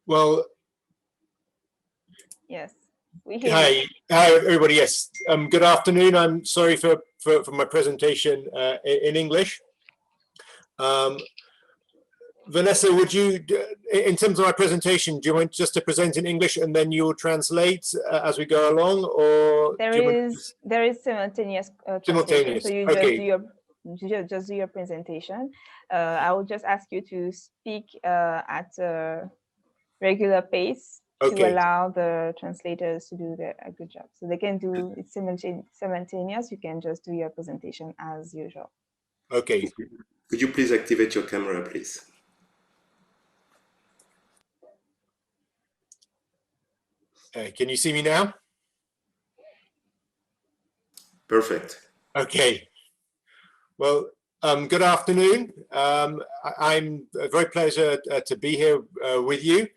Well, yes, we hear you. Hi, everybody. Yes, good afternoon. I'm sorry for my presentation in English. Vanessa, would you, in terms of my presentation, do you want just to present in English and then you'll translate as we go along, or there is simultaneous translation, so you just do your presentation. I will just ask you to speak at a regular pace to allow the translators to do a good job. So they can do it simultaneous. You can just do your presentation as usual. Okay. Could you please activate your camera, please? Can you see me now? Perfect. Okay. Well, good afternoon. I'm a very pleasure to be here with you.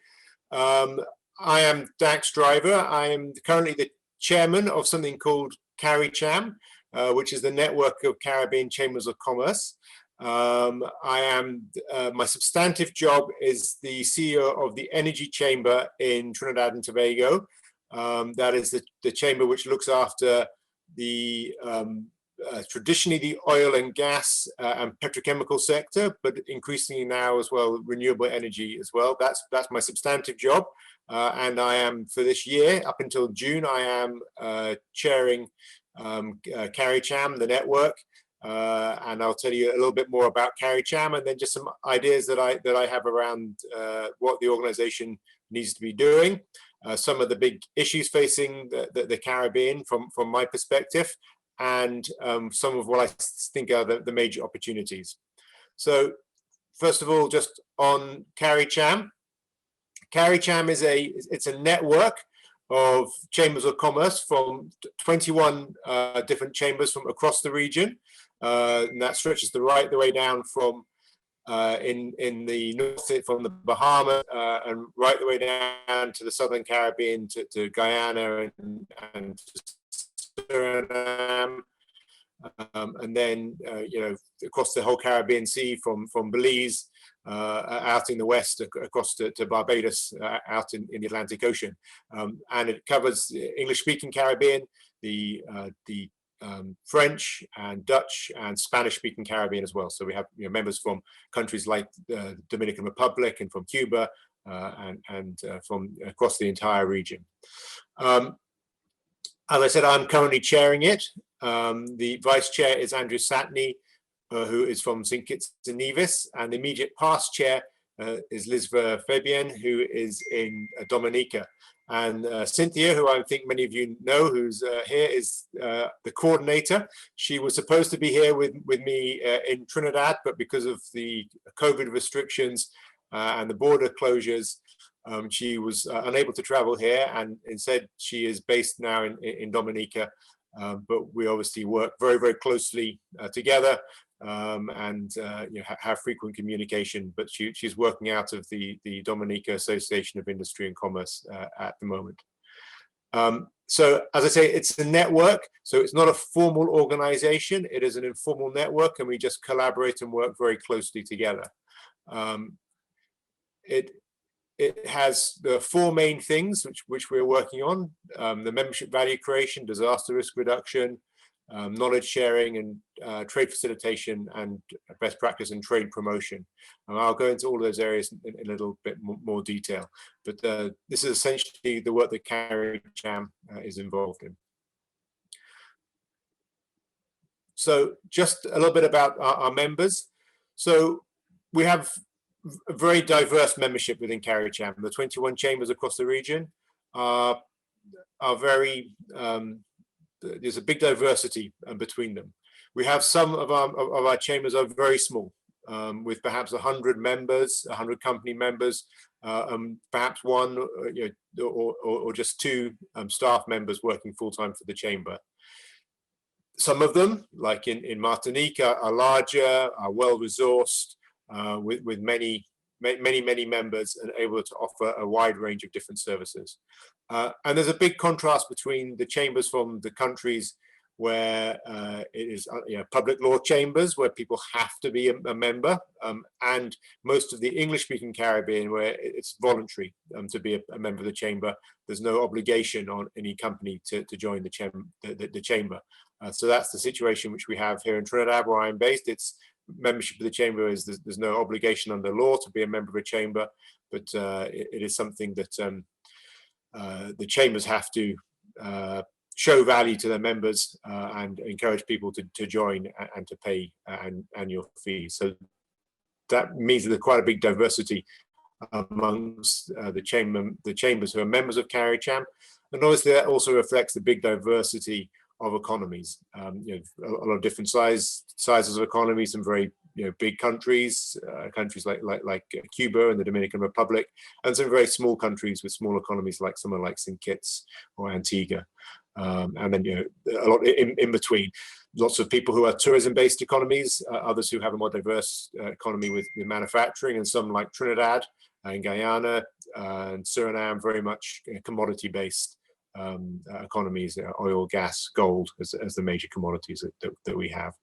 I am Dax Driver. I am currently the chairman of something called CARICHAM, which is the network of Caribbean Chambers of Commerce. My substantive job is the CEO of the Energy Chamber in Trinidad and Tobago. That is the chamber which looks after the traditionally the oil and gas and petrochemical sector, but increasingly now as well renewable energy as well. That's my substantive job, and I am, for this year up until June, I am chairing CARICHAM, the network. And I'll tell you a little bit more about CARICHAM and then just some ideas that I have around what the organization needs to be doing, some of the big issues facing the Caribbean from my perspective, and some of what I think are the major opportunities. So first of all, just on CARICHAM. CARICHAM is a network of chambers of commerce from 21 different chambers from across the region. And that stretches the way down from in the north, from the Bahamas and right the way down to the southern Caribbean, to Guyana and Suriname, and then across the whole Caribbean Sea from Belize out in the west across to Barbados out in the Atlantic Ocean, and it covers the English-speaking Caribbean, the French and Dutch and Spanish-speaking Caribbean as well. So we have members from countries like the Dominican Republic and from Cuba and from across the entire region. As I said, I'm currently chairing it. The vice chair is Andrew Satney, who is from St. Kitts and Nevis, and the immediate past chair is Lisva Fabian, who is in Dominica. And Cynthia, who I think many of you know, who's here, is the coordinator. She was supposed to be here with me in Trinidad, but because of the COVID restrictions and the border closures, she was unable to travel here, and instead she is based now in Dominica. But we obviously work very, very closely together and have frequent communication. But she's working out of the Dominica Association of Industry and Commerce at the moment. So as I say, it's a network. So it's not a formal organization. It is an informal network, and we just collaborate and work very closely together. It has the four main things which we're working on: the membership value creation, disaster risk reduction, knowledge sharing, and trade facilitation, and best practice and trade promotion. And I'll go into all of those areas in a little bit more detail. But this is essentially the work that CARICHAM is involved in. So just a little bit about our members. So we have a very diverse membership within CARICHAM. The 21 chambers across the region are very, there's a big diversity between them. We have some of our chambers are very small, with perhaps 100 members, 100 company members, perhaps one or just two staff members working full-time for the chamber. Some of them, like in Martinique, are larger, are well-resourced, with many members and able to offer a wide range of different services. And there's a big contrast between the chambers from the countries where it is public law chambers where people have to be a member, and most of the English-speaking Caribbean where it's voluntary to be a member of the chamber. There's no obligation on any company to join the chamber. So that's the situation which we have here in Trinidad, where I'm based. It's membership of the chamber is there's no obligation under law to be a member of a chamber, but it is something that the chambers have to show value to their members and encourage people to join and to pay annual fees. So that means that there's quite a big diversity amongst the chambers who are members of CARICHAM, and obviously that also reflects the big diversity of economies. A lot of different sizes of economies, some very big countries, countries like Cuba and the Dominican Republic, and some very small countries with small economies like somewhere like St. Kitts or Antigua. And then a lot in between. Lots of people who are tourism-based economies, others who have a more diverse economy with manufacturing, and some like Trinidad and Guyana and Suriname, very much commodity-based economies, oil, gas, gold as the major commodities that we have.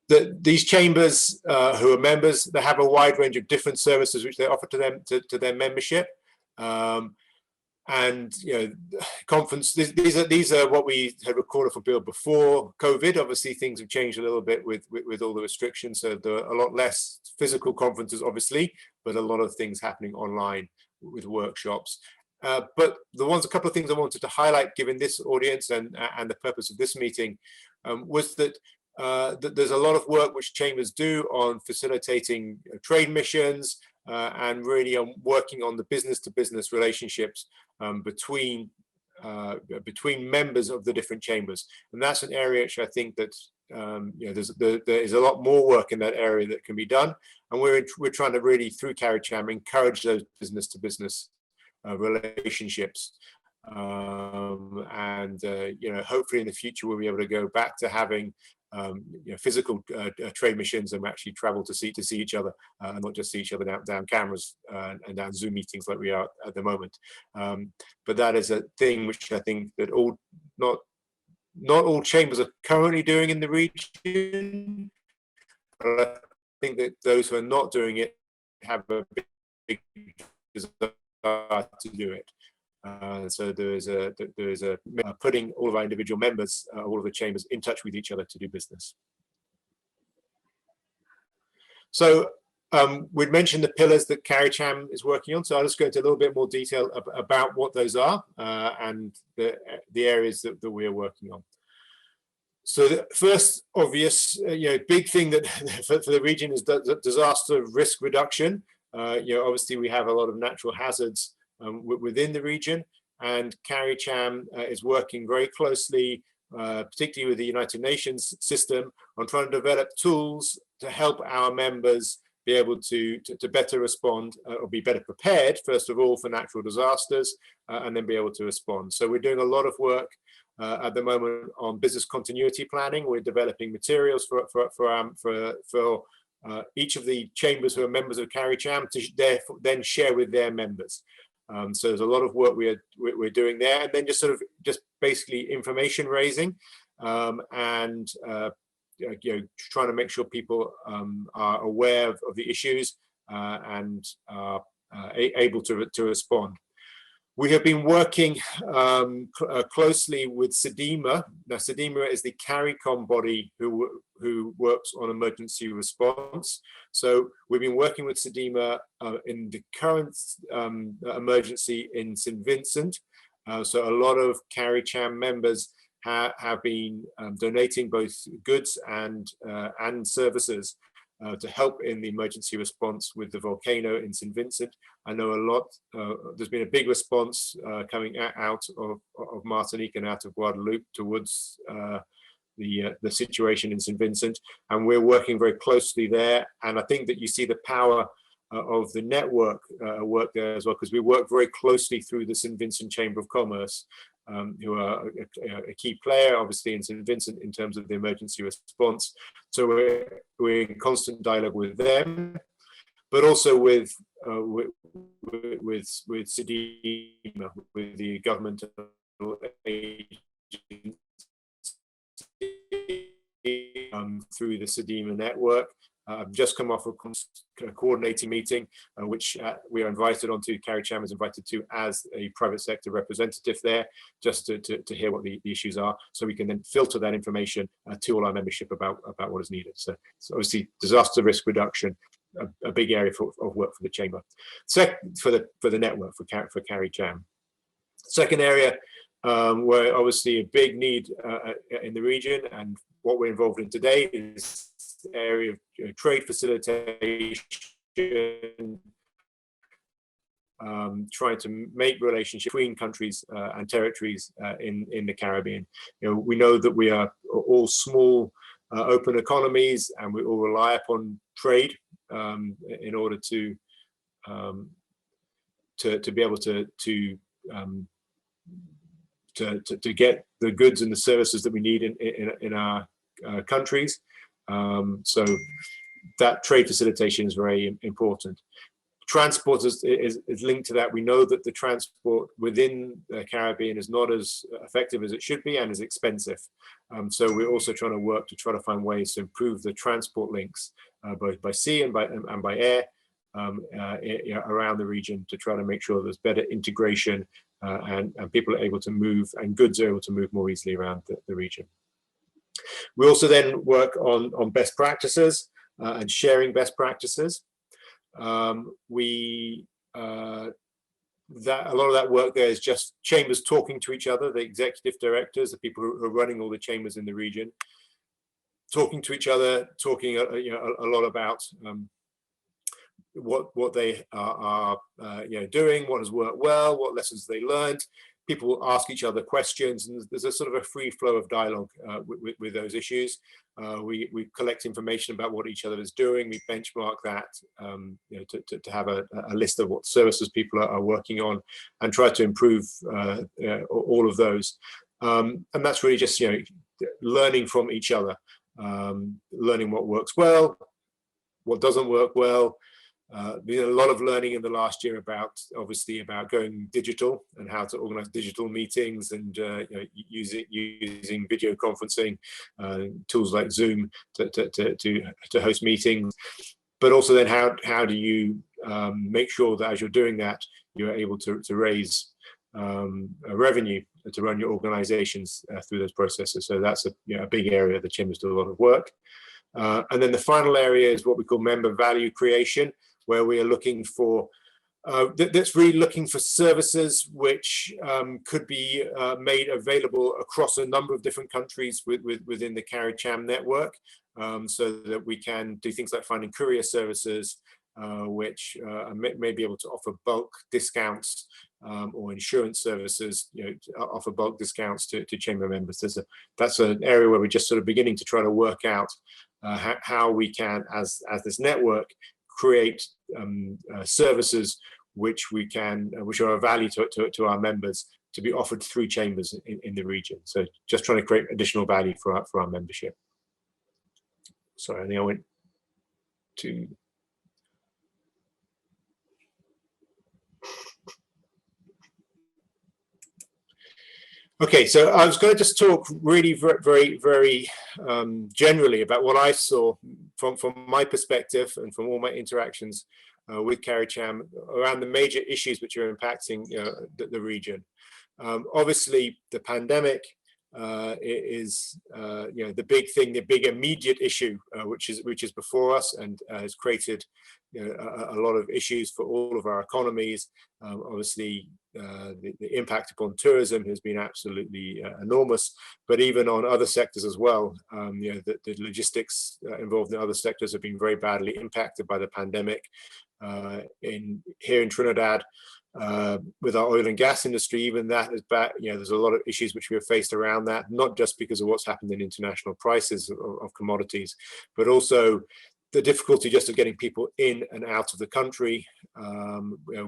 These chambers who are members, they have a wide range of different services which they offer to their membership. And these are what we had recorded for Bill before COVID. Obviously, things have changed a little bit with all the restrictions. So there are a lot less physical conferences, obviously, but a lot of things happening online with workshops. But a couple of things I wanted to highlight, given this audience and the purpose of this meeting, was that there's a lot of work which chambers do on facilitating trade missions and really on working on the business-to-business relationships between members of the different chambers, and that's an area which I think that there is a lot more work in that area that can be done, and we're trying to really, through CARICHAM, encourage those business-to-business relationships, and hopefully in the future we'll be able to go back to having physical trade missions and actually travel to see each other, and not just see each other down cameras and down Zoom meetings like we are at the moment. But that is a thing which I think that not all chambers are currently doing in the region, but I think that those who are not doing it have a big desire to do it. So there is a putting all of our individual members, all of the chambers, in touch with each other to do business. So we'd mentioned the pillars that CARICHAM is working on. So I'll just go into a little bit more detail about what those are and the areas that we are working on. So the first obvious, big thing that for the region is disaster risk reduction. Obviously we have a lot of natural hazards within the region, and CARICHAM is working very closely, particularly with the United Nations system, on trying to develop tools to help our members be able to better respond or be better prepared, first of all, for natural disasters, and then be able to respond. So we're doing a lot of work at the moment on business continuity planning. We're developing materials for each of the chambers who are members of CARICHAM to then share with their members. So there's a lot of work we're doing there, and then just basically information raising, and trying to make sure people are aware of the issues and are able to respond. We have been working closely with SEDEMA. Now, SEDEMA is the CARICOM body who works on emergency response. So we've been working with SEDEMA in the current emergency in St. Vincent. So a lot of CARICHAM members have been donating both goods and services to help in the emergency response with the volcano in St. Vincent. I know a lot, there's been a big response coming out of Martinique and out of Guadeloupe towards the situation in St. Vincent, and we're working very closely there. And I think that you see the power of the network work there as well, because we work very closely through the St. Vincent Chamber of Commerce, who are a key player, obviously, in St. Vincent in terms of the emergency response. So we're in constant dialogue with them, but also with SEDEMA, with the government agency through the SEDIMA network. I've just come off a coordinating meeting, which we are invited onto. CARICHAM is invited to as a private sector representative there, just to hear what the issues are, so we can then filter that information to all our membership about what is needed. So obviously, disaster risk reduction, a big area of work for the chamber. Second, for the network for CARICHAM. Second area where obviously a big need in the region, and what we're involved in today is the area of trade facilitation, trying to make relationships between countries and territories in the Caribbean. We know that we are all small, open economies, and we all rely upon trade in order to be able to get the goods and the services that we need in our countries. So that trade facilitation is very important. Transport is linked to that. We know that the transport within the Caribbean is not as effective as it should be and is expensive. So we're also trying to work to try to find ways to improve the transport links, both by sea and by air, around the region, to try to make sure there's better integration and people are able to move, and goods are able to move more easily around the region. We also then work on best practices and sharing best practices. A lot of that work there is just chambers talking to each other, the executive directors, the people who are running all the chambers in the region, talking to each other, talking a lot about what they are doing, what has worked well, what lessons they learned. People will ask each other questions, and there's a sort of a free flow of dialogue with those issues. We collect information about what each other is doing. We benchmark that to have a list of what services people are working on, and try to improve all of those. And that's really just learning from each other, learning what works well, what doesn't work well. Been a lot of learning in the last year about going digital and how to organize digital meetings, and using video conferencing tools like Zoom to host meetings. But also then how do you make sure that as you're doing that, you're able to raise revenue to run your organizations through those processes. So that's a big area the chambers do a lot of work. And then the final area is what we call member value creation, where we are looking for, that's really looking for services which could be made available across a number of different countries within the CARICHAM network, so that we can do things like finding courier services, which may be able to offer bulk discounts, or insurance services, offer bulk discounts to chamber members. That's an area where we're just sort of beginning to try to work out how we can, as this network, create services which are of value to our members, to be offered through chambers in the region. So just trying to create additional value for our membership. Sorry, I think I went to. Okay, so I was going to just talk really very generally about what I saw from my perspective and from all my interactions with CARICHAM around the major issues which are impacting the region. Obviously, the pandemic is the big thing, the big immediate issue which is before us, and has created a lot of issues for all of our economies. Obviously, the impact upon tourism has been absolutely enormous, but even on other sectors as well. The logistics involved in other sectors have been very badly impacted by the pandemic. Here in Trinidad, with our oil and gas industry, even that is bad. There's a lot of issues which we have faced around that, not just because of what's happened in international prices of commodities, but also the difficulty just of getting people in and out of the country,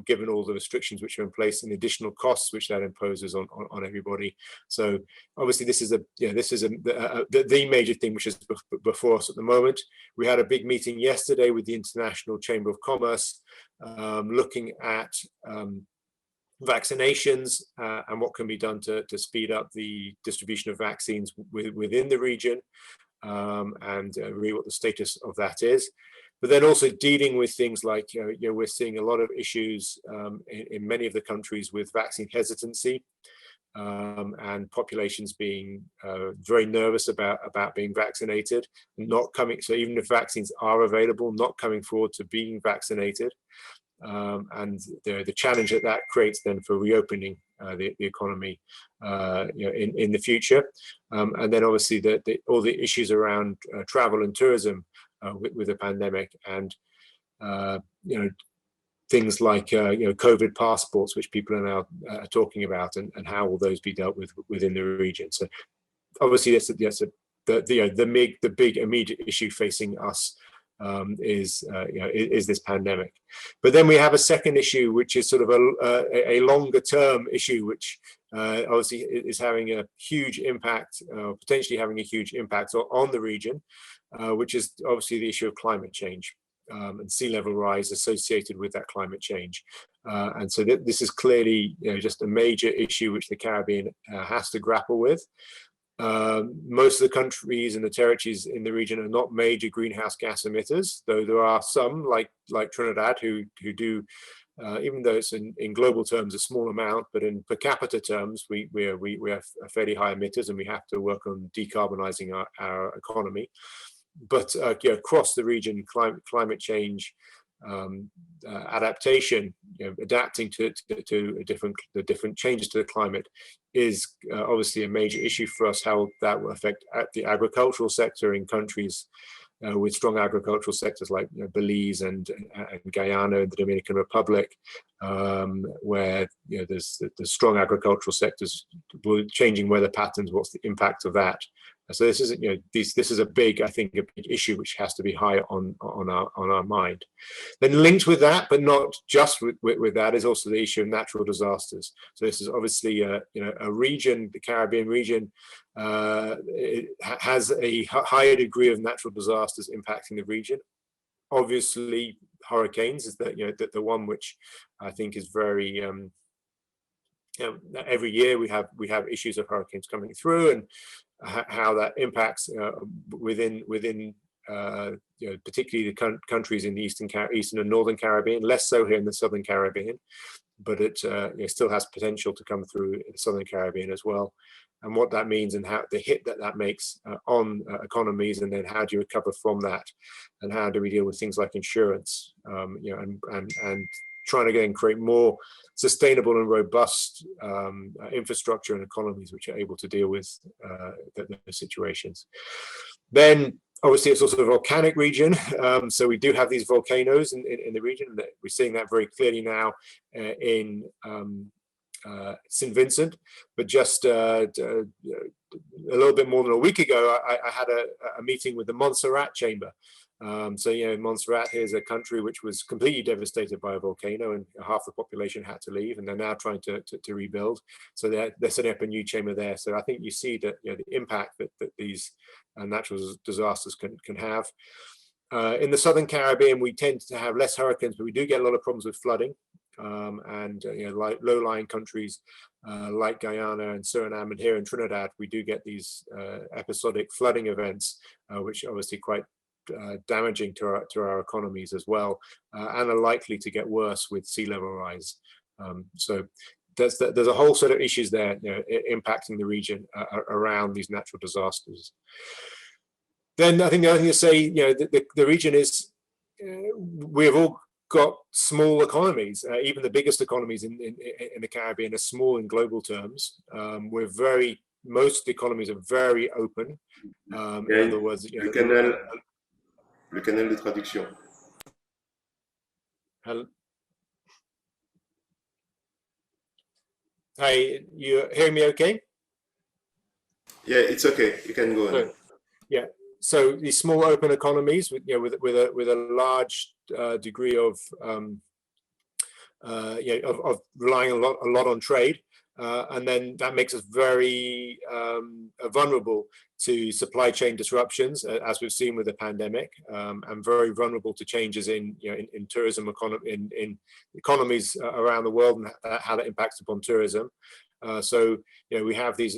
given all the restrictions which are in place and the additional costs which that imposes on everybody. So obviously this is the major thing which is before us at the moment. We had a big meeting yesterday with the International Chamber of Commerce, looking at vaccinations and what can be done to speed up the distribution of vaccines within the region, and really what the status of that is. But then also dealing with things like, we're seeing a lot of issues in many of the countries with vaccine hesitancy, and populations being very nervous about being vaccinated, not coming. So even if vaccines are available, not coming forward to being vaccinated, and the challenge that creates then for reopening the economy, in the future, and then obviously all the issues around travel and tourism with the pandemic, and things like COVID passports, which people are now talking about, and how will those be dealt with within the region. So obviously the big immediate issue facing us is this pandemic. But then we have a second issue, which is sort of a longer term issue, which obviously is having a huge impact, potentially having a huge impact on the region, which is obviously the issue of climate change. And sea level rise associated with that climate change, and so this is clearly just a major issue which the Caribbean has to grapple with. Most of the countries and the territories in the region are not major greenhouse gas emitters, though there are some like Trinidad who do, even though it's in global terms a small amount, but in per capita terms we are fairly high emitters, and we have to work on decarbonizing our economy. But across the region, climate change, adaptation, adapting to the different changes to the climate is obviously a major issue for us. How that will affect the agricultural sector in countries with strong agricultural sectors like Belize and Guyana and the Dominican Republic, where there's strong agricultural sectors, changing weather patterns. What's the impact of that? So this is this is a big issue which has to be high on our mind. Then linked with that, but not just with that, is also the issue of natural disasters. So this is obviously a region, the Caribbean region, it has a higher degree of natural disasters impacting the region. Obviously, hurricanes is the one which I think is very every year we have issues of hurricanes coming through, and how that impacts within particularly the countries in the eastern and northern Caribbean, less so here in the southern Caribbean, but it still has potential to come through the southern Caribbean as well, and what that means and how the hit that makes on economies, and then how do you recover from that, and how do we deal with things like insurance, and trying to again create more sustainable and robust infrastructure and economies which are able to deal with the situations. Then obviously it's also a volcanic region, so we do have these volcanoes in the region. We're seeing that very clearly now in St. Vincent, but just a little bit more than a week ago I had a meeting with the Montserrat Chamber. So Montserrat is a country which was completely devastated by a volcano, and half the population had to leave, and they're now trying to rebuild. So they're setting up a new chamber there. So I think you see that the impact that these natural disasters can have. In the southern Caribbean, we tend to have less hurricanes, but we do get a lot of problems with flooding, and like low-lying countries like Guyana and Suriname, and here in Trinidad, we do get these episodic flooding events, which are obviously quite damaging to our economies as well, and are likely to get worse with sea level rise. So there's a whole set of issues there impacting the region around these natural disasters. Then I think the other thing to say, the region is, we've all got small economies. Even the biggest economies in the Caribbean are small in global terms. Most economies are very open. In other words, le canal de traduction. Hi, you hearing me okay? Yeah, it's okay. You can go on. Yeah. So these small open economies with a large degree of relying a lot on trade, and then that makes us very vulnerable to supply chain disruptions, as we've seen with the pandemic, and very vulnerable to changes in in tourism in economies around the world, and how that impacts upon tourism. So we have these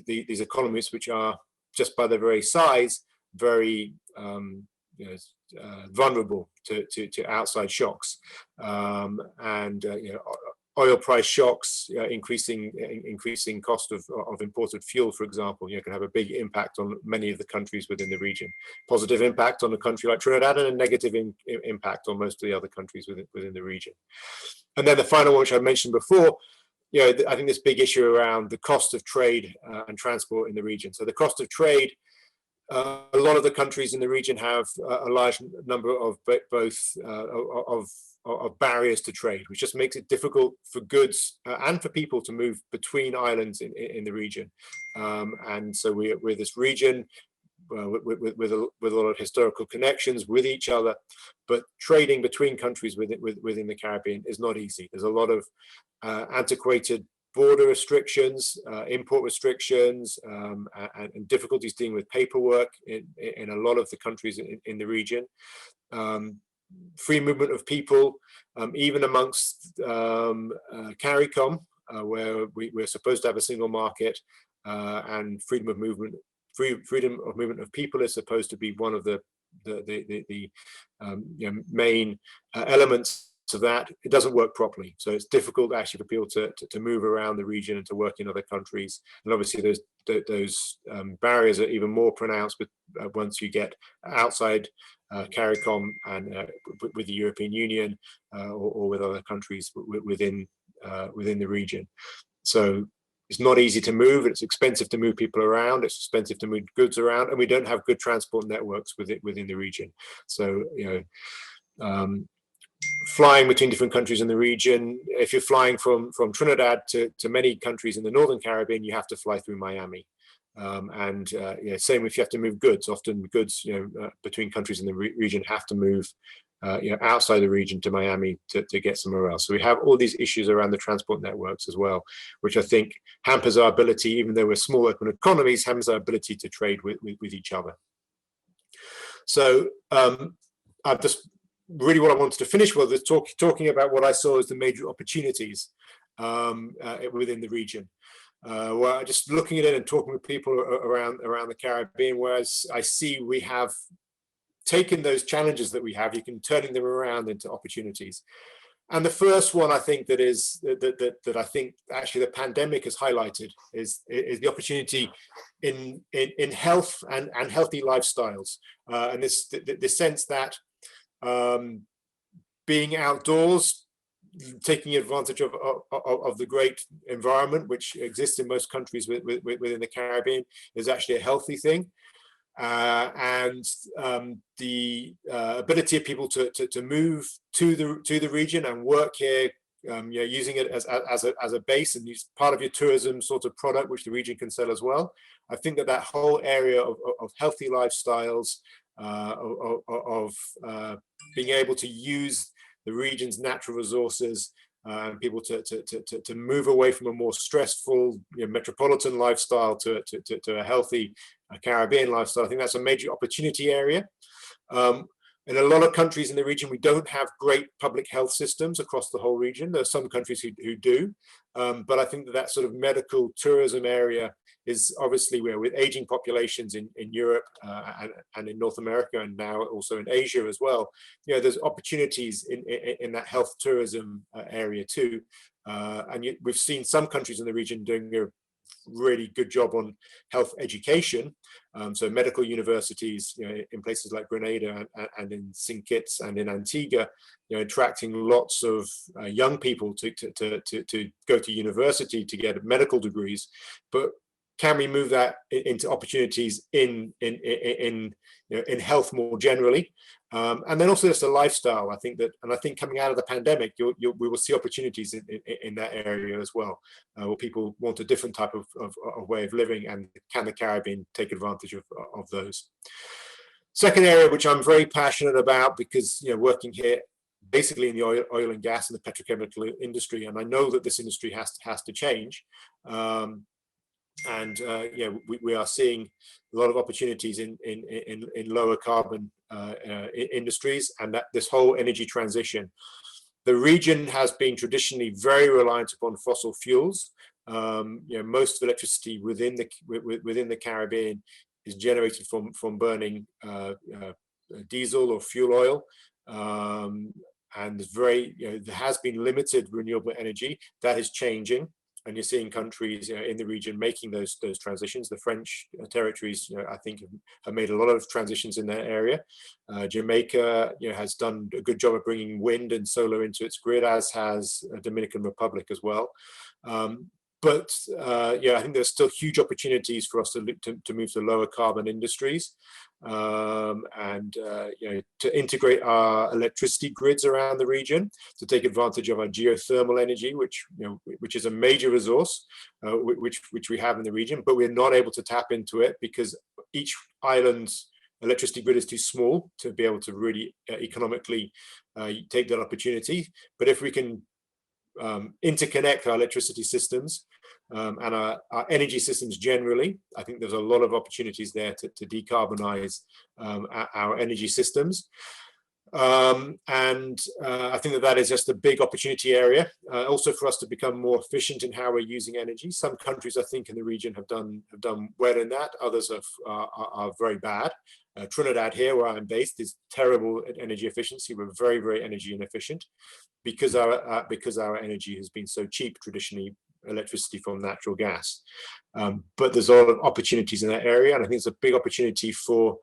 economies which are, just by their very size, very vulnerable to outside shocks, and oil price shocks, increasing cost of imported fuel, for example, can have a big impact on many of the countries within the region. Positive impact on a country like Trinidad, and a negative impact on most of the other countries within the region. And then the final one, which I mentioned before, I think this big issue around the cost of trade and transport in the region. So the cost of trade, a lot of the countries in the region have a large number of of barriers to trade, which just makes it difficult for goods and for people to move between islands in the region. And so we're this region with a lot of historical connections with each other, but trading between countries within the Caribbean is not easy. There's a lot of antiquated border restrictions, import restrictions, and difficulties dealing with paperwork in a lot of the countries in the region. Free movement of people, even amongst CARICHAM, where we're supposed to have a single market, and freedom of movement of people is supposed to be one of the main elements of that. It doesn't work properly, so it's difficult actually for people to move around the region and to work in other countries. And obviously those barriers are even more pronounced once you get outside CARICOM and with the European Union, or with other countries within the region. So it's not easy to move. It's expensive to move people around. It's expensive to move goods around, and we don't have good transport networks within the region. So flying between different countries in the region, if you're flying from Trinidad to many countries in the Northern Caribbean, you have to fly through Miami. Same if you have to move goods. Often goods between countries in the region have to move outside the region to Miami to get somewhere else. So we have all these issues around the transport networks as well, which I think hampers our ability, even though we're small open economies, hampers our ability to trade with each other. So I've just really, what I wanted to finish with is talking about what I saw as the major opportunities within the region. Well, just looking at it and talking with people around the Caribbean, whereas I see we have taken those challenges that we have, you can turning them around into opportunities. And the first one I think that I think actually the pandemic has highlighted is the opportunity in health and healthy lifestyles, and the sense that being outdoors, taking advantage of the great environment which exists in most countries within the Caribbean is actually a healthy thing, and the ability of people to move to the region and work here, using it as a base and use part of your tourism sort of product, which the region can sell as well. I think that whole area of healthy lifestyles, of being able to use the region's natural resources, and people to move away from a more stressful metropolitan lifestyle to a healthy Caribbean lifestyle. I think that's a major opportunity area. In a lot of countries in the region, we don't have great public health systems across the whole region. There are some countries who do, but I think that sort of medical tourism area is obviously where, with aging populations in Europe and in North America, and now also in Asia as well, there's opportunities in that health tourism area too. And we've seen some countries in the region doing a really good job on health education. So medical universities, in places like Grenada and in St. Kitts and in Antigua, attracting lots of young people to go to university to get medical degrees. But can we move that into opportunities in health more generally? And then also just a lifestyle. I think coming out of the pandemic, we will see opportunities in that area as well, where people want a different type of way of living, and can the Caribbean take advantage of those? Second area, which I'm very passionate about, because working here basically in the oil and gas and the petrochemical industry. And I know that this industry has to change. Yeah, we are seeing a lot of opportunities in lower carbon industries, and that this whole energy transition. The region has been traditionally very reliant upon fossil fuels. Most of electricity within the Caribbean is generated from burning diesel or fuel oil, and there has been limited renewable energy. That is changing, and you're seeing countries in the region making those transitions. The French territories, I think, have made a lot of transitions in that area. Jamaica, has done a good job of bringing wind and solar into its grid, as has Dominican Republic as well. I think there's still huge opportunities for us to move to lower carbon industries, to integrate our electricity grids around the region, to take advantage of our geothermal energy, which is a major resource, which we have in the region, but we're not able to tap into it because each island's electricity grid is too small to be able to really economically take that opportunity. But if we can interconnect our electricity systems and our energy systems generally, I think there's a lot of opportunities there to decarbonize our energy systems. I think that is just a big opportunity area, also for us to become more efficient in how we're using energy. Some countries, I think, in the region have done well in that. Others are very bad. Trinidad here, where I'm based, is terrible at energy efficiency. We're very, very energy inefficient because our energy has been so cheap traditionally, electricity from natural gas. But there's a lot of opportunities in that area, and I think it's a big opportunity for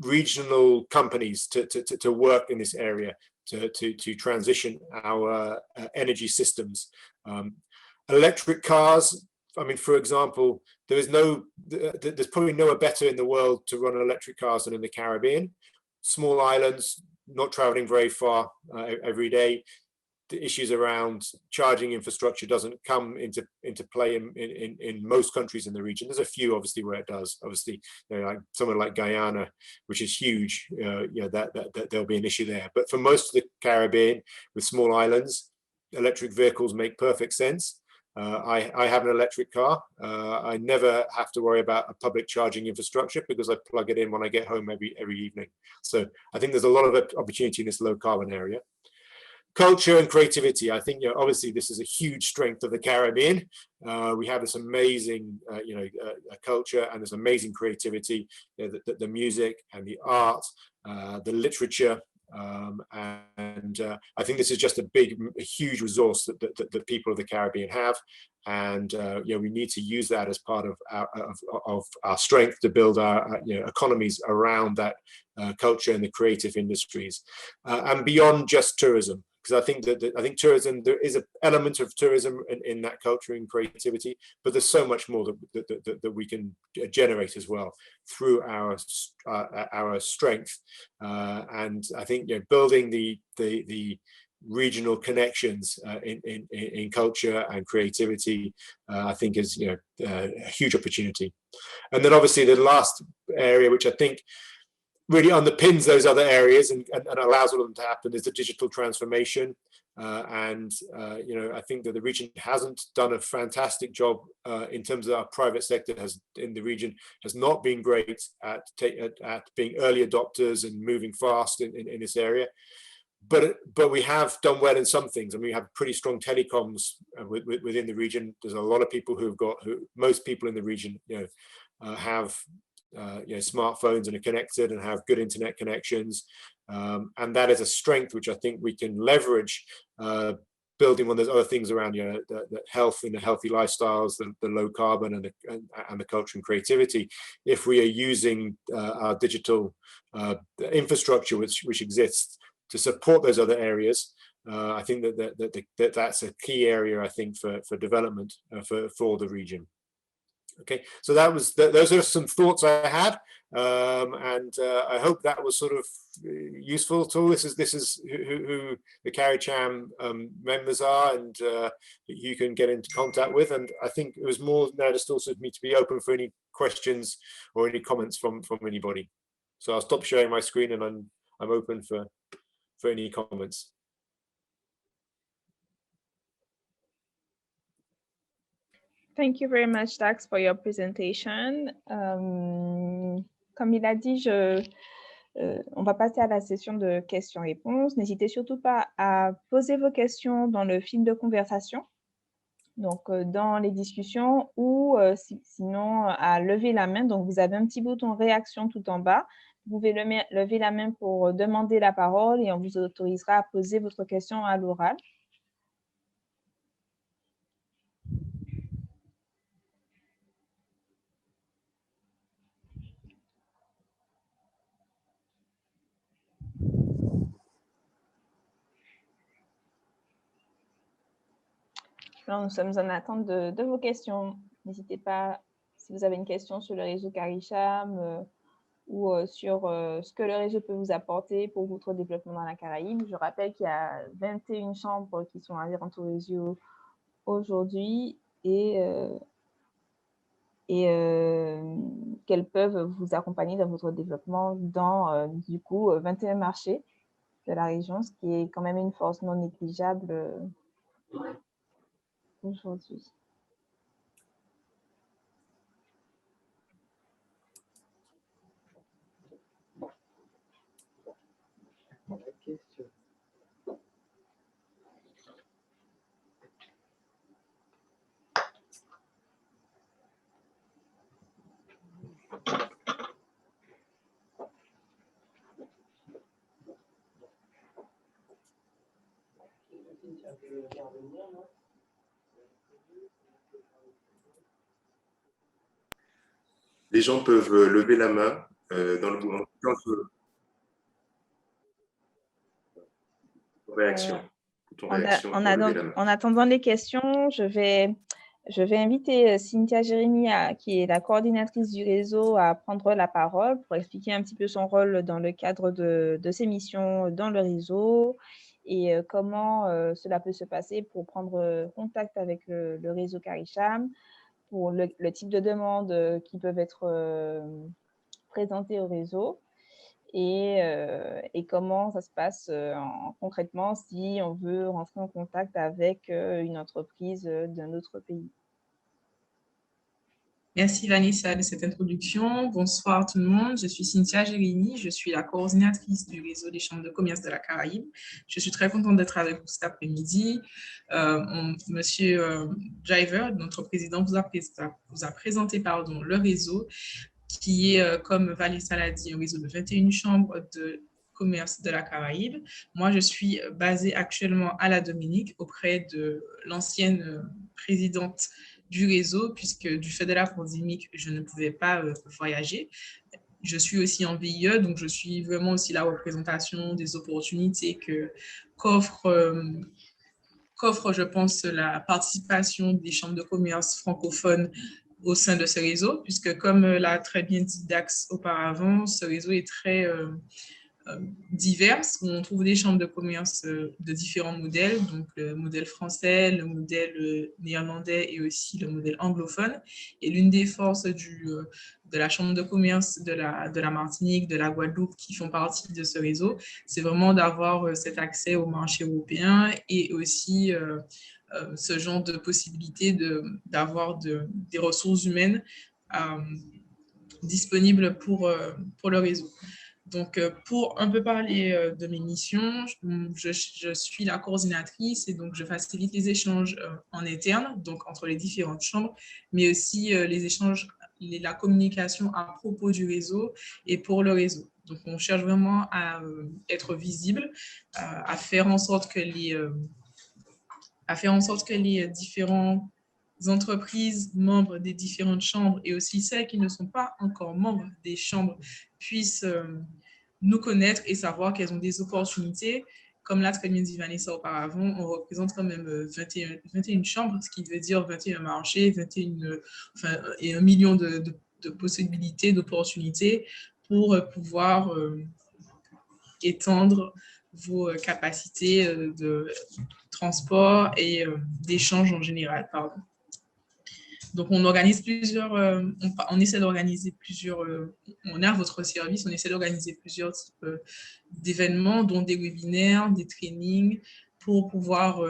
regional companies to work in this area, to transition our energy systems. Electric cars, I mean, for example, there's probably nowhere better in the world to run electric cars than in the Caribbean. Small islands, not traveling very far every day. The issues around charging infrastructure doesn't come into play in most countries in the region. There's a few, obviously, where it does. Obviously, like somewhere like Guyana, which is huge, that there'll be an issue there. But for most of the Caribbean, with small islands, electric vehicles make perfect sense. I have an electric car. I never have to worry about a public charging infrastructure because I plug it in when I get home every evening. So I think there's a lot of opportunity in this low carbon area. Culture and creativity. I think, obviously, this is a huge strength of the Caribbean. We have this amazing, culture and this amazing creativity. The music and the art, the literature, and I think this is just a huge resource that people of the Caribbean have, and we need to use that as part of our strength to build our economies around that culture and the creative industries, and beyond just tourism. Because I think tourism, there is an element of tourism in that culture and creativity, but there's so much more that we can generate as well through our strength. And I think building the regional connections in culture and creativity, I think is a huge opportunity. And then obviously the last area, which I think really underpins those other areas and allows all of them to happen, is the digital transformation. I think that the region hasn't done a fantastic job in terms of our private sector in the region has not been great at being early adopters and moving fast in this area. But we have done well in some things, and we have pretty strong telecoms within the region. There's a lot of people most people in the region have smartphones and are connected and have good internet connections, and that is a strength which I think we can leverage, building on those other things around the health and the healthy lifestyles, the low carbon and the culture and creativity. If we are using our digital infrastructure which exists to support those other areas, I think that's a key area, I think, for development for the region. Okay, so those are some thoughts I had, and I hope that was sort of useful to all. This is who the CARICHAM members are, and you can get into contact with. And I think it was more now just also me to be open for any questions or any comments from anybody. So I'll stop sharing my screen, and I'm open for for any comments. Thank you very much, Dax, for your presentation. Comme il a dit, on va passer à la session de questions-réponses. N'hésitez surtout pas à poser vos questions dans le fil de conversation, donc dans les discussions, ou sinon à lever la main. Donc, vous avez un petit bouton réaction tout en bas. Vous pouvez lever la main pour demander la parole et on vous autorisera à poser votre question à l'oral. Alors, nous sommes en attente de vos questions. N'hésitez pas, si vous avez une question sur le réseau CARICHAM ou sur ce que le réseau peut vous apporter pour votre développement dans la Caraïbe. Je rappelle qu'il y a 21 chambres qui sont adhérentes au réseau aujourd'hui et qu'elles peuvent vous accompagner dans votre développement dans, du coup, 21 marchés de la région, ce qui est quand même une force non négligeable aujourd'hui. Les gens peuvent lever la main dans le bouton réaction. En attendant les questions, je vais inviter Cynthia Jérémy, qui est la coordinatrice du réseau, à prendre la parole pour expliquer un petit peu son rôle dans le cadre de ses missions dans le réseau et comment cela peut se passer pour prendre contact avec le réseau CARICHAM, pour le type de demandes qui peuvent être présentées au réseau et comment ça se passe concrètement si on veut rentrer en contact avec une entreprise d'un autre pays. Merci Vanessa de cette introduction. Bonsoir tout le monde, je suis Cynthia Jérémy, je suis la coordinatrice du réseau des chambres de commerce de la Caraïbe. Je suis très contente d'être avec vous cet après-midi. Monsieur Driver, notre président, vous a présenté le réseau qui est, comme Vanessa l'a dit, un réseau de 21 chambres de commerce de la Caraïbe. Moi, je suis basée actuellement à la Dominique auprès de l'ancienne présidente du réseau, puisque du fait de la pandémie, je ne pouvais pas voyager. Je suis aussi en VIE, donc je suis vraiment aussi la représentation des opportunités qu'offre, je pense, la participation des chambres de commerce francophones au sein de ce réseau, puisque comme l'a très bien dit Dax auparavant, ce réseau est très diverses, où on trouve des chambres de commerce de différents modèles, donc le modèle français, le modèle néerlandais et aussi le modèle anglophone. Et l'une des forces de la chambre de commerce de la Martinique, de la Guadeloupe, qui font partie de ce réseau, c'est vraiment d'avoir cet accès au marché européen et aussi ce genre de possibilité d'avoir des ressources humaines disponibles pour le réseau. Donc, pour un peu parler de mes missions, je suis la coordinatrice et donc je facilite les échanges en interne, donc entre les différentes chambres, mais aussi les échanges, la communication à propos du réseau et pour le réseau. Donc, on cherche vraiment à être visible, à faire en sorte que les différents entreprises membres des différentes chambres et aussi celles qui ne sont pas encore membres des chambres puissent nous connaître et savoir qu'elles ont des opportunités. Comme l'a très bien dit Vanessa auparavant, on représente quand même 21 chambres, ce qui veut dire 21 marchés, et 1 million de possibilités, d'opportunités pour pouvoir étendre vos capacités de transport et d'échange en général. Donc, on organise plusieurs, on essaie d'organiser plusieurs, on est à votre service, on essaie d'organiser plusieurs types d'événements, dont des webinaires, des trainings, pour pouvoir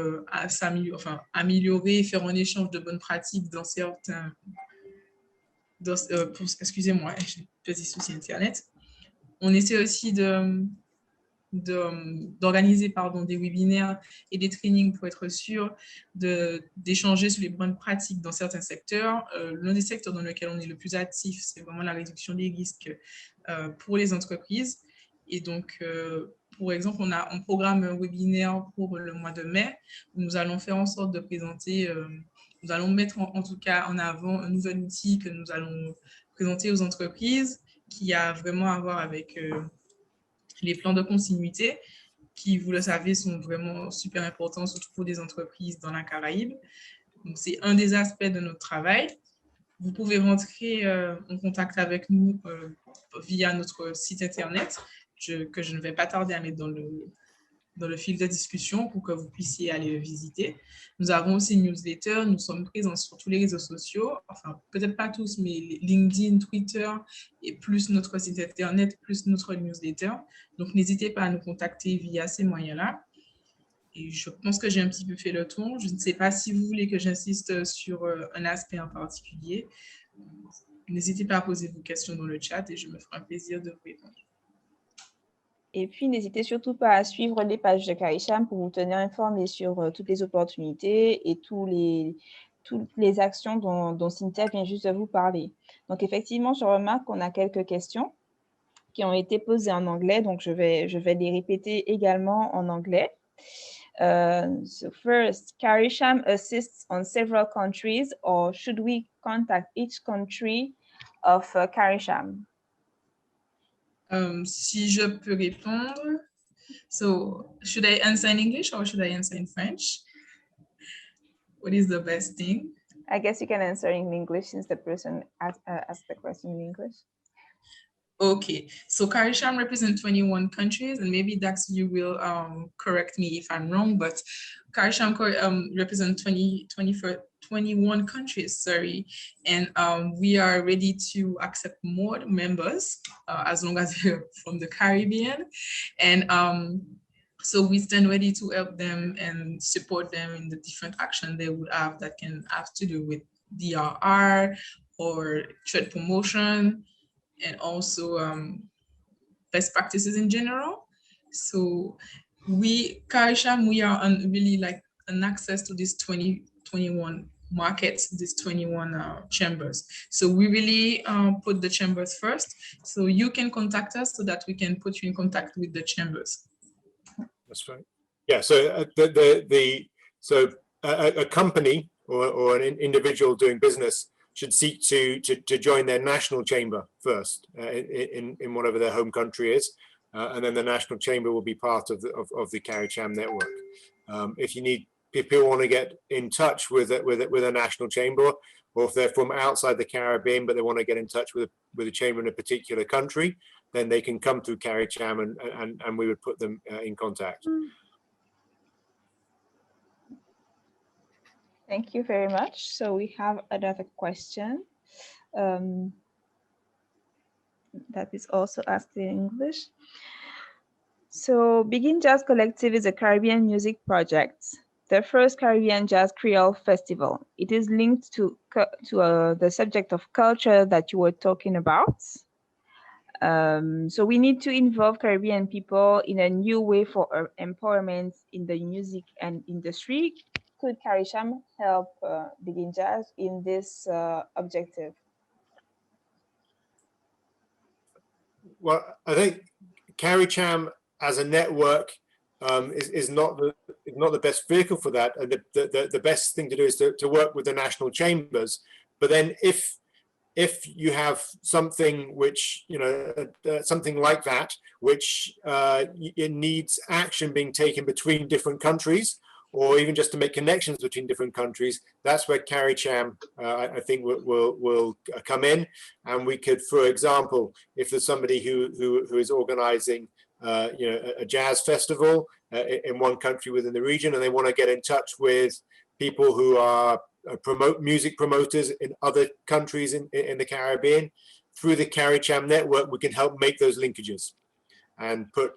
améliorer et faire un échange de bonnes pratiques dans certains... excusez-moi, j'ai un petit souci Internet. On essaie aussi d'organiser des webinaires et des trainings pour être sûr d'échanger sur les bonnes pratiques dans certains secteurs. L'un des secteurs dans lequel on est le plus actif, c'est vraiment la réduction des risques pour les entreprises. Et donc, pour exemple, on a un programme webinaire pour le mois de mai où nous allons faire en sorte de présenter, nous allons mettre en tout cas en avant un nouvel outil que nous allons présenter aux entreprises qui a vraiment à voir avec les plans de continuité qui, vous le savez, sont vraiment super importants, surtout pour des entreprises dans la Caraïbe. Donc, c'est un des aspects de notre travail. Vous pouvez rentrer en contact avec nous via notre site Internet, que je ne vais pas tarder à mettre dans le fil de discussion pour que vous puissiez aller le visiter. Nous avons aussi une newsletter, nous sommes présents sur tous les réseaux sociaux, enfin peut-être pas tous, mais LinkedIn, Twitter, et plus notre site Internet, plus notre newsletter. Donc n'hésitez pas à nous contacter via ces moyens-là. Et je pense que j'ai un petit peu fait le tour. Je ne sais pas si vous voulez que j'insiste sur un aspect en particulier. N'hésitez pas à poser vos questions dans le chat et je me ferai un plaisir de vous répondre. Et puis, n'hésitez surtout pas à suivre les pages de CARICHAM pour vous tenir informé sur toutes les opportunités et toutes les actions dont Cynthia vient juste de vous parler. Donc, effectivement, je remarque qu'on a quelques questions qui ont été posées en anglais, donc je vais les répéter également en anglais. So first, CARICHAM assists on several countries, or should we contact each country of CARICHAM? Si je peux répondre, so should I answer in English or should I answer in French? What is the best thing? I guess you can answer in English since the person asked the question in English. Okay, so CARICHAM represents 21 countries, and maybe Dax, you will correct me if I'm wrong, but CARICHAM represents 21 countries, sorry, and we are ready to accept more members as long as they're from the Caribbean, and so we stand ready to help them and support them in the different action they would have that can have to do with DRR or trade promotion, and also best practices in general. So CARICHAM, we are really like an access to these 21 markets, these 21 chambers. So we really put the chambers first. So you can contact us so that we can put you in contact with the chambers. That's right. Yeah, so a company or an individual doing business should seek to join their national chamber first in whatever their home country is, and then the national chamber will be part of the CARICHAM network. If people want to get in touch with a national chamber, or if they're from outside the Caribbean but they want to get in touch with a chamber in a particular country, then they can come through CARICHAM and we would put them in contact. Thank you very much. So we have another question that is also asked in English. So Begin Jazz Collective is a Caribbean music project, the first Caribbean Jazz Creole Festival. It is linked to the subject of culture that you were talking about. So we need to involve Caribbean people in a new way for empowerment in the music and industry. Could CARICHAM help Begin Jazz in this objective? Well, I think CARICHAM as a network is not the best vehicle for that. And the best thing to do is to work with the national chambers. But then if you have something which, something like that, which it needs action being taken between different countries, or even just to make connections between different countries, that's where CARICHAM, I think, will come in. And we could, for example, if there's somebody who is organizing, a jazz festival in one country within the region, and they want to get in touch with people who are promote music promoters in other countries in the Caribbean. Through the CARICHAM network, we can help make those linkages and put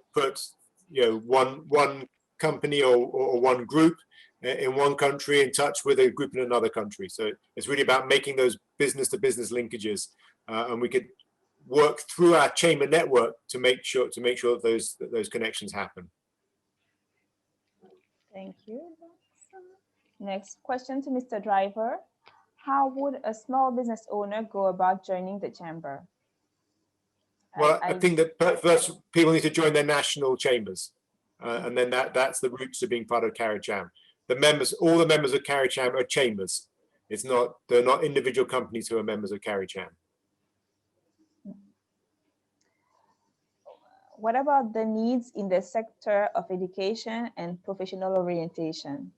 one company or one group in one country in touch with a group in another country. So it's really about making those business to business linkages, and we could work through our chamber network to make sure that those connections happen. Thank you. Next question to Mr. Driver. How would a small business owner go about joining the chamber? Well, I think that first people need to join their national chambers, and then that's the roots of being part of CARICHAM. All the members of CARICHAM are chambers. They're not individual companies who are members of CARICHAM. What about the needs in the sector of education and professional orientation?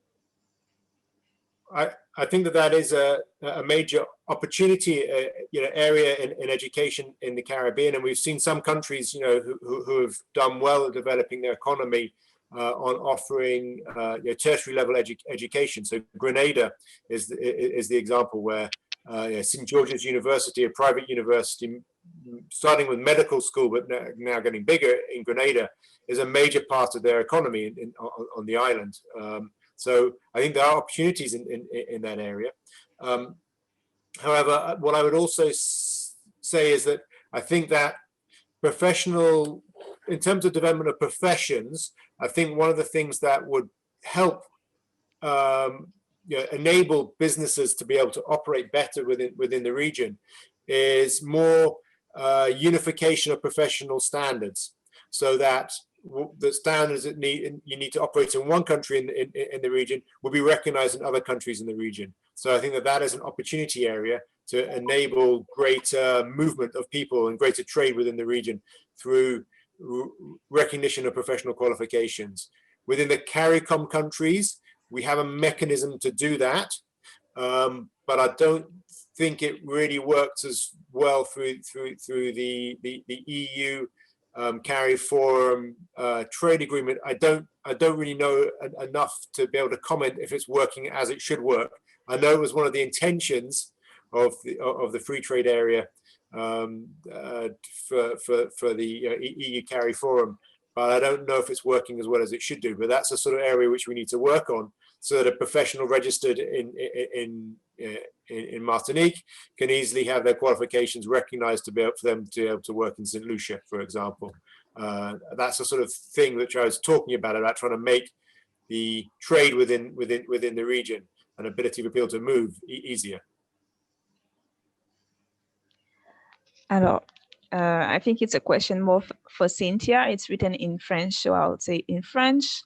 I think that is a major opportunity, area in education in the Caribbean, and we've seen some countries, who have done well at developing their economy on offering tertiary level education. So Grenada is the example where St. George's University, a private university, starting with medical school but now getting bigger in Grenada, is a major part of their economy on the island. So I think there are opportunities in that area. However, what I would also say is that I think that in terms of development of professions, I think one of the things that would help enable businesses to be able to operate better within the region is more unification of professional standards, so that the standards that you need to operate in one country in the region will be recognized in other countries in the region. So I think that is an opportunity area to enable greater movement of people and greater trade within the region through recognition of professional qualifications. Within the CARICOM countries, we have a mechanism to do that, but I don't think it really works as well through the EU CARIFORUM trade agreement. I don't really know enough to be able to comment if it's working as it should work. I know it was one of the intentions of the free trade area for the EU CARIFORUM, but I don't know if it's working as well as it should do. But that's a sort of area which we need to work on, so that a professional registered in Martinique can easily have their qualifications recognized to be able to work in St. Lucia, for example. That's the sort of thing which I was talking about trying to make the trade within the region and ability for people to move easier. Alors, I think it's a question more for Cynthia. It's written in French, so I would say in French.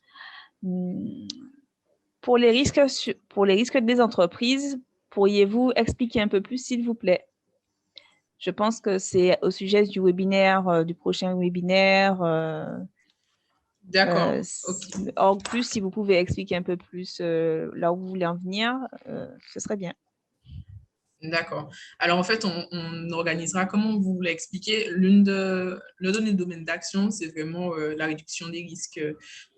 Pour les risques des entreprises, pourriez-vous expliquer un peu plus, s'il vous plaît? Je pense que c'est au sujet du webinaire, du prochain webinaire. D'accord. Okay. En plus, si vous pouvez expliquer un peu plus là où vous voulez en venir, ce serait bien. D'accord. Alors, en fait, on organisera, comme on vous l'a expliqué, le domaine d'action, c'est vraiment la réduction des risques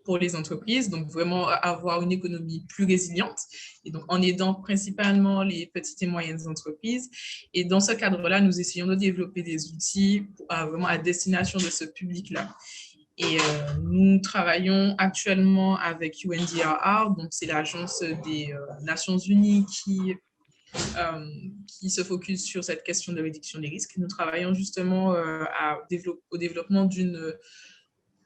pour les entreprises, donc vraiment avoir une économie plus résiliente, et donc en aidant principalement les petites et moyennes entreprises. Et dans ce cadre-là, nous essayons de développer des outils vraiment à destination de ce public-là. Et nous travaillons actuellement avec UNDRR, donc c'est l'agence des Nations Unies qui se focus sur cette question de réduction des risques. Nous travaillons justement au développement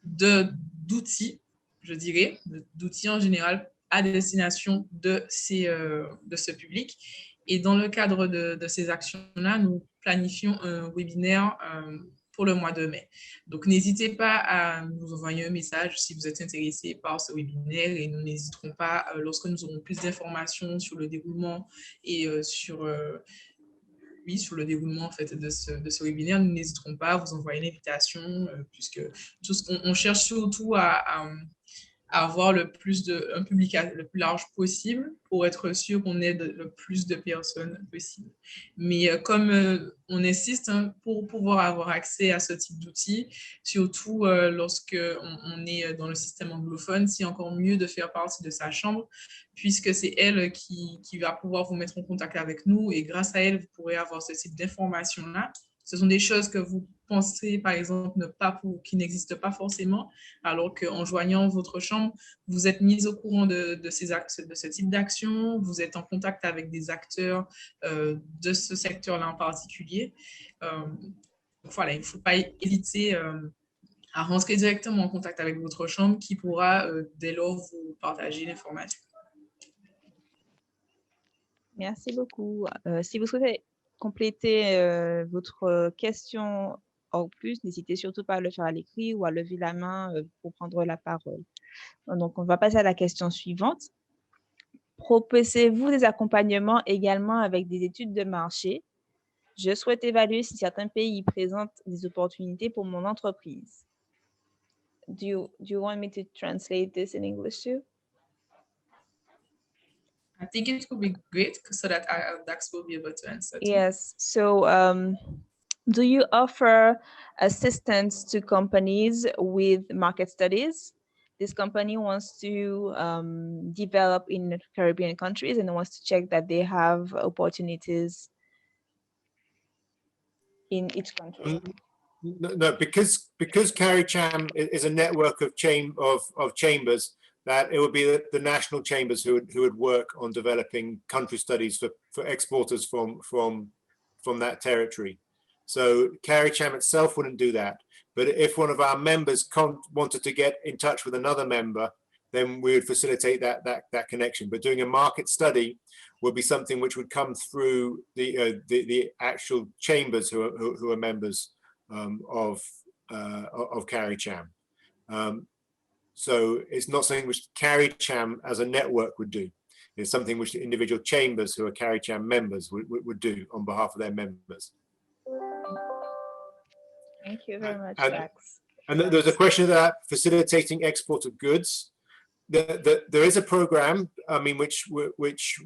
d'outils, je dirais, d'outils en général à destination de ce public. Et dans le cadre de ces actions-là, nous planifions un webinaire pour le mois de mai. Donc, n'hésitez pas à nous envoyer un message si vous êtes intéressé par ce webinaire, et nous n'hésiterons pas, lorsque nous aurons plus d'informations sur le déroulement et sur le déroulement en fait, de ce webinaire, nous n'hésiterons pas à vous envoyer une invitation, puisque on cherche surtout à avoir un public le plus large possible pour être sûr qu'on aide le plus de personnes possible. Mais comme on insiste pour pouvoir avoir accès à ce type d'outils, surtout lorsque on est dans le système anglophone, c'est encore mieux de faire partie de sa chambre, puisque c'est elle qui va pouvoir vous mettre en contact avec nous, et grâce à elle, vous pourrez avoir ce type d'informations-là. Ce sont des choses que vous pensez, par exemple, qui n'existent pas forcément, alors qu'en joignant votre chambre, vous êtes mis au courant de ce type d'action, vous êtes en contact avec des acteurs de ce secteur-là en particulier. Voilà, il ne faut pas hésiter à rentrer directement en contact avec votre chambre qui pourra dès lors vous partager l'information. Merci beaucoup. Si vous souhaitez compléter votre question en plus, n'hésitez surtout pas à le faire à l'écrit ou à lever la main pour prendre la parole. Donc, on va passer à la question suivante. Proposez-vous des accompagnements également avec des études de marché? Je souhaite évaluer si certains pays présentent des opportunités pour mon entreprise. Do you want me to translate this in English too? I think it would be great so that Dax will be able to answer. Yes. So do you offer assistance to companies with market studies? This company wants to develop in Caribbean countries and wants to check that they have opportunities in each country. No, because CARICHAM is a network of chambers, that it would be the national chambers who would work on developing country studies for exporters from that territory. So CARICHAM itself wouldn't do that. But if one of our members wanted to get in touch with another member, then we would facilitate that connection. But doing a market study would be something which would come through the actual chambers who are members of CARICHAM. So it's not something which CARICHAM as a network would do. It's something which the individual chambers who are CARICHAM members would do on behalf of their members. Thank you very much, Dax. And there's a question about facilitating export of goods. There is a program, which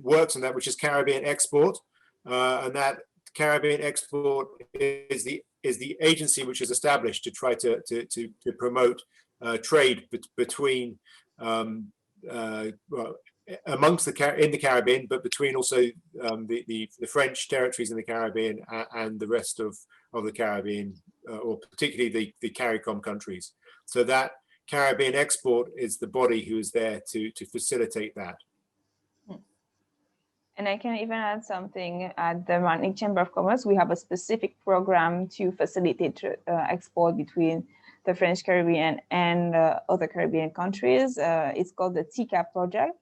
works on that, which is Caribbean Export, and that Caribbean Export is the agency which is established to try to promote trade between amongst in the Caribbean, but between also the French territories in the Caribbean and the rest of the Caribbean, or particularly the CARICOM countries. So that Caribbean Export is the body who is there to facilitate that. And I can even add something. At the Martinique Chamber of Commerce, we have a specific program to facilitate export between the French Caribbean and other Caribbean countries. It's called the TICA project.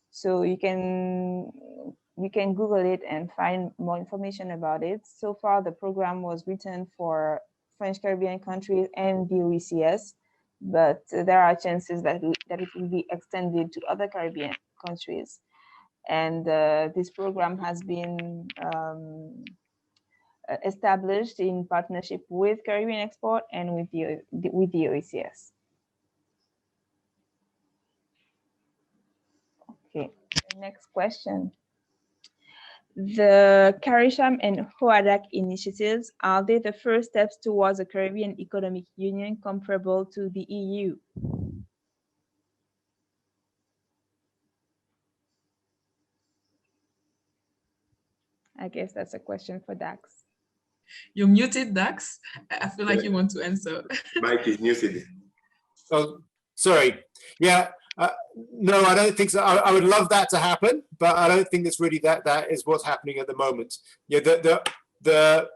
So you can Google it and find more information about it. So far, the program was written for French Caribbean countries and the OECS, but there are chances that it will be extended to other Caribbean countries. And this program has been established in partnership with Caribbean Export and with the OECS. Okay, next question. The CARICHAM and HOADAC initiatives, are they the first steps towards a Caribbean Economic Union comparable to the EU? I guess that's a question for Dax. You're muted, Dax. I feel like you want to answer. Mike is muted. Oh, sorry. Yeah. No, I don't think so. I would love that to happen, but I don't think it's really that is what's happening at the moment. Yeah,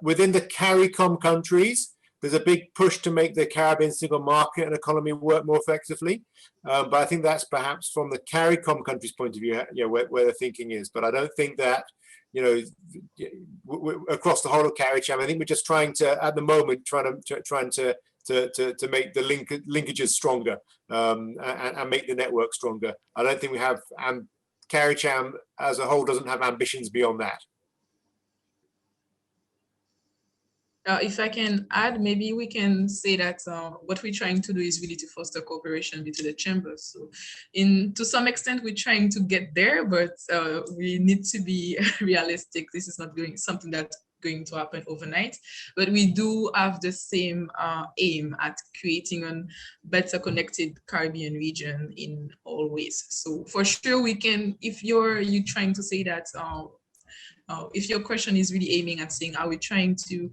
within the CARICOM countries, there's a big push to make the Caribbean single market and economy work more effectively. But I think that's perhaps from the CARICOM countries' point of view, where the thinking is. But I don't think that, across the whole of CARICHAM, I think we're just trying to, at the moment, trying to make the linkages stronger and make the network stronger. I don't think we have, CARICHAM as a whole doesn't have ambitions beyond that. If I can add, maybe we can say that what we're trying to do is really to foster cooperation between the chambers. So to some extent, we're trying to get there, but we need to be realistic. This is not something that's going to happen overnight, but we do have the same aim at creating a better connected Caribbean region in all ways. So for sure we can, if you're trying to say that, if your question is really aiming at saying, are we trying to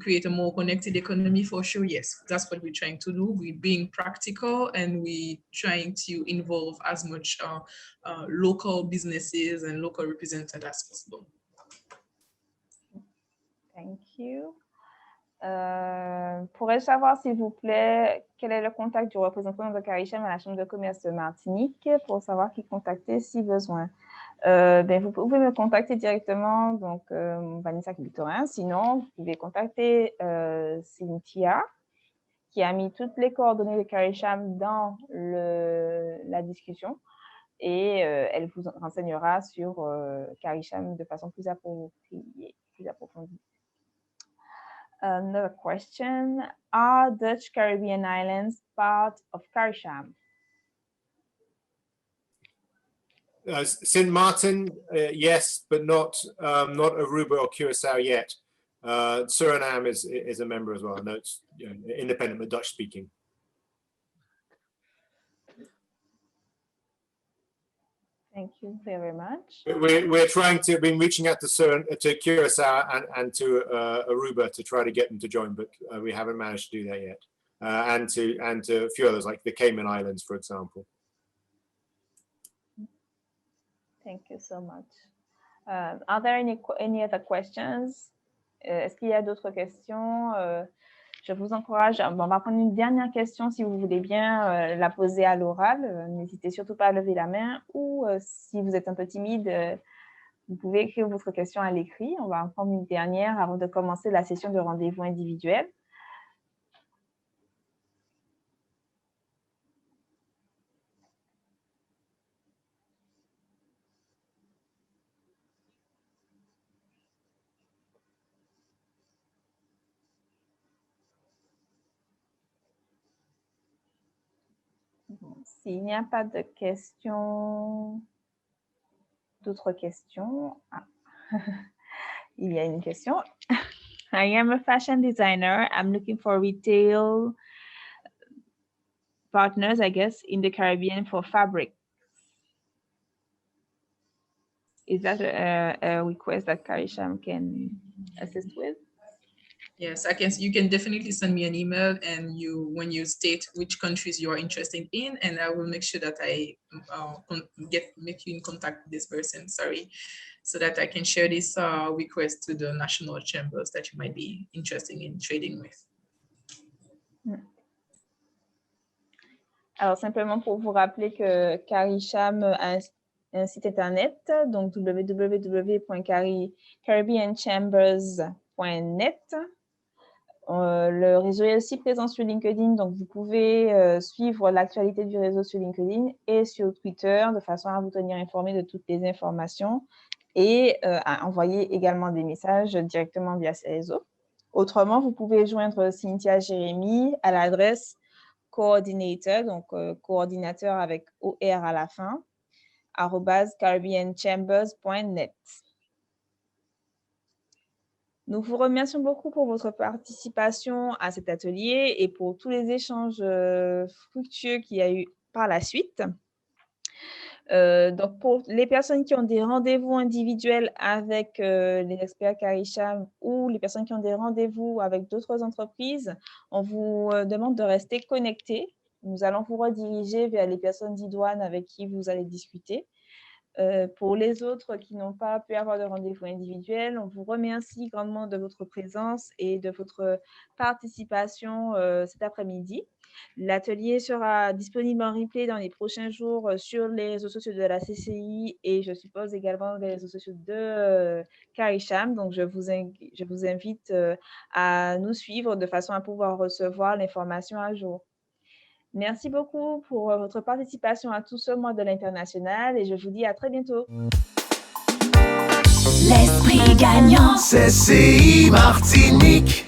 create a more connected economy? For sure, yes, that's what we're trying to do. We're being practical and we're trying to involve as much local businesses and local representatives as possible. Thank you. Pourrais-je savoir, s'il vous plaît, quel est le contact du représentant de CARICHAM à la Chambre de commerce de Martinique pour savoir qui contacter si besoin? Vous pouvez me contacter directement, donc Vanessa Victorin. Sinon, vous pouvez contacter Cynthia, qui a mis toutes les coordonnées de CARICHAM dans la discussion et elle vous renseignera sur CARICHAM de façon plus approfondie. Another question, are Dutch Caribbean islands part of CARICHAM? St. Martin, yes, but not Aruba or Curacao yet. Suriname is a member as well. No, it's independent but Dutch speaking. Thank you very much. We're trying to been reaching out to Curacao and to Aruba to try to get them to join, but we haven't managed to do that yet. And to a few others like the Cayman Islands, for example. Thank you so much. Are there any other questions? Est-ce qu'il y a d'autres questions? Je vous encourage, on va prendre une dernière question si vous voulez bien la poser à l'oral. N'hésitez surtout pas à lever la main ou si vous êtes un peu timide, vous pouvez écrire votre question à l'écrit. On va en prendre une dernière avant de commencer la session de rendez-vous individuel. S'il n'y a pas de questions, d'autres questions, il y a une question. I am a fashion designer. I'm looking for retail partners, I guess, in the Caribbean for fabric. Is that a request that CARICHAM can assist with? Yes, you can definitely send me an email and when you state which countries you are interested in, and I will make sure that I make you in contact with this person, so that I can share this request to the national chambers that you might be interested in trading with. Alors, simplement pour vous rappeler que CARICHAM a un site internet, donc www.caribbeanchambers.net. Le réseau est aussi présent sur LinkedIn, donc vous pouvez suivre l'actualité du réseau sur LinkedIn et sur Twitter de façon à vous tenir informé de toutes les informations et à envoyer également des messages directement via ces réseaux. Autrement, vous pouvez joindre Cynthia Jérémy à l'adresse coordinator, donc coordinateur avec OR à la fin, @caribbeanchambers.net. Nous vous remercions beaucoup pour votre participation à cet atelier et pour tous les échanges fructueux qu'il y a eu par la suite. Donc, pour les personnes qui ont des rendez-vous individuels avec les experts CARICHAM ou les personnes qui ont des rendez-vous avec d'autres entreprises, on vous demande de rester connectés. Nous allons vous rediriger vers les personnes d'idoine avec qui vous allez discuter. Pour les autres qui n'ont pas pu avoir de rendez-vous individuel, on vous remercie grandement de votre présence et de votre participation cet après-midi. L'atelier sera disponible en replay dans les prochains jours sur les réseaux sociaux de la CCI et je suppose également les réseaux sociaux de CARICHAM. Donc, je vous invite à nous suivre de façon à pouvoir recevoir l'information à jour. Merci beaucoup pour votre participation à tout ce mois de l'international et je vous dis à très bientôt. L'esprit gagnant, CCI Martinique.